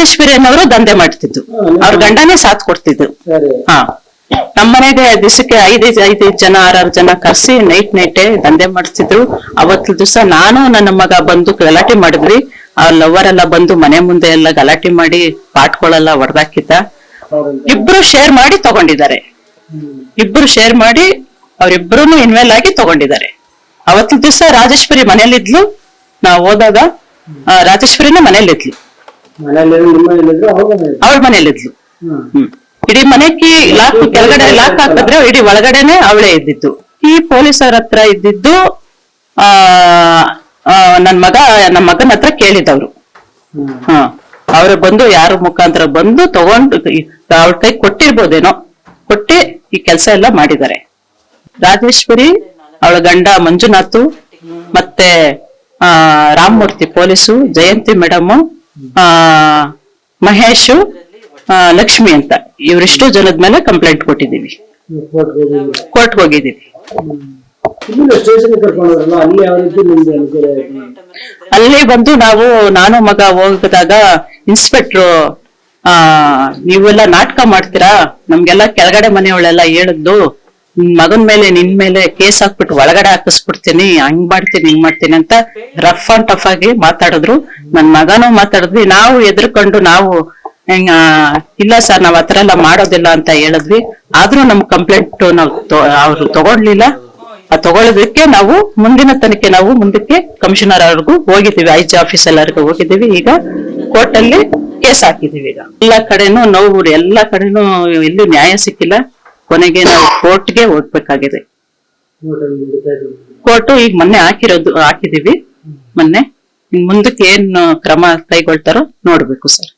ರಾಜೇಶ್ವರಿ ಅನ್ನೋರು ದಂಧೆ ಮಾಡ್ತಿದ್ದು, ಅವ್ರ ಗಂಡನೇ ಸಾಥ್ ಕೊಡ್ತಿದ್ರು. ಹಾ, ನಮ್ಮನೆಗೆ ದಿವಸಕ್ಕೆ 5 ಜನ 6 ಜನ ಕರ್ಸಿ ನೈಟೇ ದಂಧೆ ಮಾಡಿಸ್ತಿದ್ರು. ಅವತ್ತು ದಿವಸ ನಾನು ನನ್ನ ಮಗ ಬಂದು ಗಲಾಟೆ ಮಾಡಿದ್ವಿ. ಅವ್ರ ಲವರ್ ಎಲ್ಲ ಬಂದು ಮನೆ ಮುಂದೆ ಎಲ್ಲ ಗಲಾಟೆ ಮಾಡಿ ಪಾಟ್ಗಳೆಲ್ಲ ಹೊಡೆದಾಕಿದ್ದ. ಇಬ್ರು ಶೇರ್ ಮಾಡಿ ತಗೊಂಡಿದ್ದಾರೆ. ಇಬ್ರು ಶೇರ್ ಮಾಡಿ ಅವ್ರಿಬ್ರು ಇನ್ವೆಲ್ ಆಗಿ ತಗೊಂಡಿದ್ದಾರೆ. ಅವತ್ತಿನ ದಿವಸ ರಾಜೇಶ್ವರಿ ಮನೇಲಿದ್ಲು. ನಾವ್ ಹೋದಾಗ ರಾಜೇಶ್ವರಿನ ಮನೇಲಿದ್ಲು, ಅವಳ ಮನೇಲಿದ್ಲು. ಇಡೀ ಮನೆಗೆ ಕೆಳಗಡೆ ಲಾಕ್ ಹಾಕಿದ್ರೆ ಇಡೀ ಒಳಗಡೆನೆ ಅವಳೇ ಇದ್ದಿದ್ದು. ಈ ಪೊಲೀಸರ ಹತ್ರ ಇದ್ದಿದ್ದು ನಮ್ಮ ಮಗನ ಹತ್ರ ಕೇಳಿದವ್ರು. ಅವ್ರು ಬಂದು ಯಾರ ಮುಖಾಂತರ ಬಂದು ತಗೊಂಡು ಅವಳ ಕೈ ಕೊಟ್ಟಿರ್ಬೋದೇನೋ, ಕೊಟ್ಟಿ ಈ ಕೆಲಸ ಎಲ್ಲ ಮಾಡಿದ್ದಾರೆ. ರಾಜೇಶ್ವರಿ, ಅವಳ ಗಂಡ ಮಂಜುನಾಥ್, ಮತ್ತೆ ರಾಮಮೂರ್ತಿ ಪೊಲೀಸು, ಜಯಂತಿ ಮೇಡಮ್, ಮಹೇಶ್, ಲಕ್ಷ್ಮಿ ಅಂತ ಇವರಿಷ್ಟು ಜನದ ಮೇಲೆ ಕಂಪ್ಲೇಂಟ್ ಕೊಟ್ಟಿದ್ದೀವಿ. ಕೋರ್ಟ್ ಹೋಗಿದ್ದೀವಿ. ಅಲ್ಲಿ ಬಂದು ನಾನು ಮಗ ಹೋಗಿದಾಗ ಇನ್ಸ್ಪೆಕ್ಟ್ರು, ನೀವೆಲ್ಲ ನಾಟಕ ಮಾಡ್ತೀರಾ, ನಮ್ಗೆಲ್ಲ ಕೆಳಗಡೆ ಮನೆಯವಳೆಲ್ಲ ಹೇಳಿದ್ದು ಮಗನ್ ಮೇಲೆ ನಿನ್ ಮೇಲೆ ಕೇಸ್ ಹಾಕ್ಬಿಟ್ಟು ಒಳಗಡೆ ಹಾಕಿಸ್ಬಿಡ್ತೀನಿ, ಹಂಗ್ ಮಾಡ್ತೀನಿ ಹಿಂಗ್ ಮಾಡ್ತೀನಿ ಅಂತ ರಫ್ ಅಂಡ್ ಟಫ್ ಆಗಿ ಮಾತಾಡಿದ್ರು. ನನ್ ಮಗನೂ ಮಾತಾಡಿದ್ವಿ. ನಾವು ಎದ್ರಕೊಂಡು ನಾವು ಇಲ್ಲ ಸರ್ ನಾವ್ ಆತರ ಎಲ್ಲ ಮಾಡೋದಿಲ್ಲ ಅಂತ ಹೇಳಿದ್ವಿ. ಆದ್ರೂ ನಮ್ ಕಂಪ್ಲೇಂಟ್ ಅವ್ರು ತಗೊಳ್ಲಿಲ್ಲ. ತಗೊಳ್ಳೋದಕ್ಕೆ ನಾವು ಮುಂದಿನ ತನಿಖೆ ನಾವು ಮುಂದಕ್ಕೆ ಕಮಿಷನರ್ ಅವ್ರಿಗೂ ಹೋಗಿದ್ದೀವಿ, IG ಆಫೀಸ್ ಎಲ್ಲರಿಗೂ ಹೋಗಿದ್ದೀವಿ. ಈಗ ಕೋರ್ಟ್ ಅಲ್ಲಿ ಕೇಸ್ ಹಾಕಿದೀವಿ. ಈಗ ಎಲ್ಲಾ ಕಡೆನೂ ನೋವು, ಎಲ್ಲಾ ಕಡೆನೂ ಎಲ್ಲೂ ನ್ಯಾಯ ಸಿಕ್ಕಿಲ್ಲ. ಕೊನೆಗೆ ನಾವು ಕೋರ್ಟ್ಗೆ ಹೋಗ್ಬೇಕಾಗಿದೆ. ಕೋರ್ಟ್ ಈಗ ಮೊನ್ನೆ ಹಾಕಿದೀವಿ. ಮೊನ್ನೆ ಮುಂದಕ್ಕೆ ಏನ್ ಕ್ರಮ ಕೈಗೊಳ್ತಾರೋ ನೋಡ್ಬೇಕು ಸರ್.